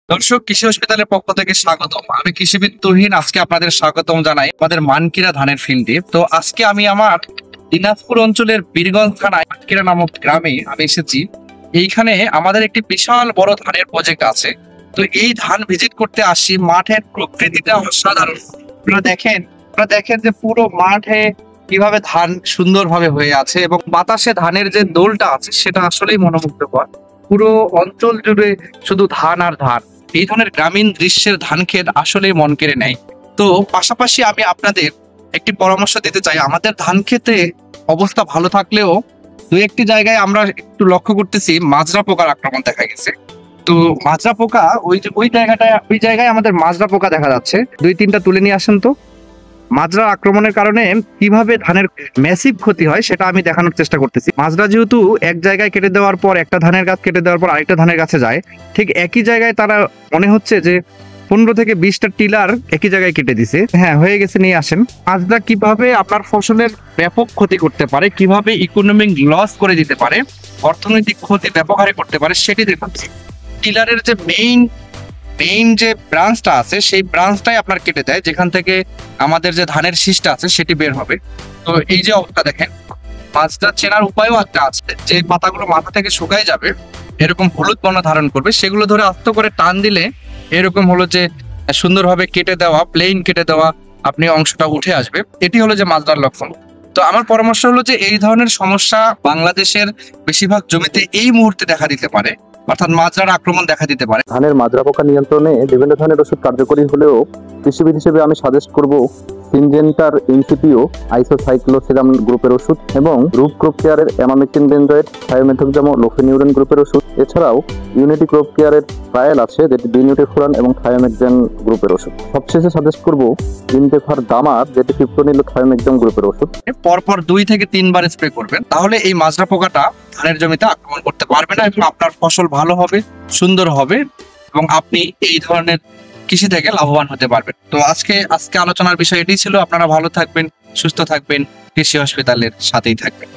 দর্শক, কৃষি হসপিটালের পক্ষ থেকে স্বাগতম। আমি কৃষিবিদ তুহিন। আজকে আপনাদের স্বাগতম জানাই আমাদের মানকিরা ধানের ফিল্ডে। তো আজকে আমি আমার দিনাজপুর অঞ্চলের বীরগঞ্জ থানায় মানকিরা নামক গ্রামে আমি এসেছি। এইখানে আমাদের একটি বিশাল বড় ধানের প্রজেক্ট আছে। তো এই ধান ভিজিট করতে আসি। মাঠের প্রকৃতিটা অসাধারণ। আপনারা দেখেন যে পুরো মাঠে কিভাবে ধান সুন্দরভাবে হয়ে আছে এবং বাতাসে ধানের যে দোলটা আছে সেটা আসলেই মনোমুগ্ধকর। পুরো অঞ্চল জুড়ে শুধু ধান আর ধান। এই ধরনের গ্রামীণ দৃশ্যের ধান ক্ষেত আসলেই মন কেড়ে নেয়। তো পাশাপাশি আমি আপনাদের একটি পরামর্শ দিতে চাই। আমাদের ধান ক্ষেতে অবস্থা ভালো থাকলেও দু একটি জায়গায় আমরা একটু লক্ষ্য করতেছি মাজরা পোকার আক্রমণ দেখা গেছে। তো মাজরা পোকা ওই জায়গায় আমাদের মাজরা পোকা দেখা যাচ্ছে। দুই তিনটা তুলে নিয়ে আসেন তো। মাজরা আক্রমণের কারণে কিভাবে ধানের ম্যাসিভ ক্ষতি হয় সেটা আমি দেখানোর চেষ্টা করতেছি। মাজরা যেহেতু এক জায়গায় কেটে দেওয়ার পর, একটা ধানের গাছ কেটে দেওয়ার পর আরেকটা ধানের গাছে যায়, ঠিক একই জায়গায় তারা মনে হচ্ছে যে 15 থেকে 20টা টিলার একই জায়গায় কেটে দিছে। হ্যাঁ, হয়ে গেছে, নিয়ে আসেন। মাজরা কিভাবে আপনার ফসলের ব্যাপক ক্ষতি করতে পারে, কিভাবে ইকোনমিক লস করে দিতে পারে, অর্থনৈতিক ক্ষতি ব্যাপক হারে করতে পারে সেটি দেখাচ্ছি। টিলারের যে মেইন যে ব্রাঞ্চটা আছে সেই ব্রাঞ্চটাই আপনার কেটে দেয়, যেখান থেকে আমাদের যে ধানের শীষটা আছে সেটি বের হবে। তো এই যে অবস্থা দেখেন, মাছটা চেনার উপায়ও একটা আছে। যে পাতাগুলো মাথা থেকে শুকায় যাবে, এরকম হলুদ বর্ণ ধারণ করবে, সেগুলো ধরে আস্তে করে টান দিলে এরকম হলো যে সুন্দরভাবে কেটে দেওয়া, প্লেন কেটে দেওয়া আপনি অংশটা উঠে আসবে। এটি হলো যে মাজরার লক্ষণ। তো আমার পরামর্শ হলো যে এই ধরনের সমস্যা বাংলাদেশের বেশিরভাগ জমিতে এই মুহূর্তে দেখা দিতে পারে, অর্থাৎ মাজরার আক্রমণ দেখা দিতে পারে। ধানের মাজরা পোকা নিয়ন্ত্রণে বিভিন্ন ধরনের ওষুধ কার্যকরী হলেও কৃষিবিদ হিসেবে আমি সাজেস্ট করব সিনজেন্টার ইনসিপিও, আইসোসাইক্লোসিরাম গ্রুপের ওষুধ এবং রূপ ক্রপ কেয়ারের অ্যামামেকটিন বেনজয়েড, থায়োমেথোক্সাম, লোফেনিউরেন গ্রুপের ওষুধ। এছাড়াও ইউনিটি ক্রপ কেয়ারের ট্রায়াল আছে, যেটি ডিনিউটিফুরান এবং থায়োমেকজেন গ্রুপের ওষুধ। সবশেষে সাজেস্ট করব ইনটেফার গামার, যেটি ফিপ্রোনিল থায়োমেকজম গ্রুপের ওষুধ। পরপর 2 থেকে 3 বার স্প্রে করবেন, তাহলে এই মাজরা পোকাটা ধানের জমিতে আক্রমণ করতে পারবে না এবং আপনার ফসল ভালো হবে, সুন্দর হবে এবং আপনি এই ধরনের কৃষি থেকে লাভবান হতে পারবেন। তো আজকে আলোচনার বিষয় এটাই ছিল। আপনারা ভালো থাকবেন, সুস্থ থাকবেন, কৃষি হসপিটালের সাথেই থাকবেন।